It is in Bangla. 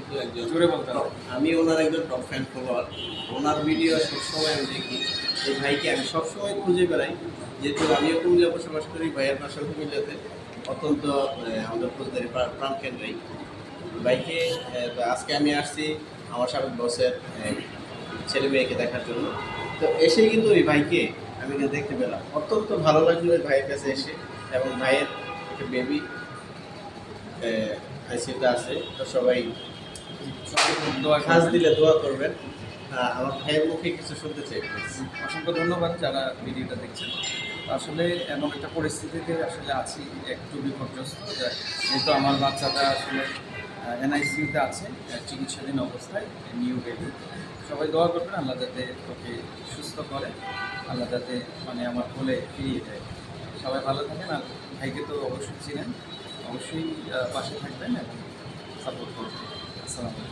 কিন্তু একজন জোরে বলতে হবে। আমি ওনার একজন টপ ফ্যান ফলোয়ার। ওনার ভিডিও সবসময় আমি দেখি। এই ভাইকে আমি সবসময় খুঁজে বেড়াই, যেহেতু আমিও কুমিল্লা বসবাস করি, ভাইয়ের পাশে কুমিল্লাতে অত্যন্ত আমাদের ফৌজদারি প্রাণকেন্দ্রেই ভাইকে। তো আজকে আমি আসছি আমার সাবেক বসের ছেলে মেয়েকে দেখার জন্য। তো এসেই কিন্তু ওই ভাইকে আমি দেখতে পেলাম, অত্যন্ত ভালো লাগলো ওই ভাইয়ের কাছে এসে। এবং ভাইয়ের একটা বেবি আইসিউতে আছে, তো সবাই খাস দিলে দোয়া করবেন। আমার ভাইয়ের মুখে কিছু শুনতে চাই please। অসংখ্য ধন্যবাদ যারা ভিডিওটা দেখছেন। আসলে এমন একটা পরিস্থিতিতে আসলে আছি, একটু বিপর্যস্ত, যেহেতু আমার বাচ্চাটা আসলে এনআইসিউতে আছে, চিকিৎসাধীন অবস্থায়, নিউ বেবি। সবাই দোয়া করবেন আল্লাহ যাতে ওকে সুস্থ করে, আল্লাহ যাতে মানে আমার কোলে ফিরিয়ে দেয়। সবাই ভালো থাকেন। আর ভাইকে তো অবশ্যই চিনেন, অবশ্যই পাশে থাকবেন এবং সাপোর্ট করবেন। আসসালামু আলাইকুম।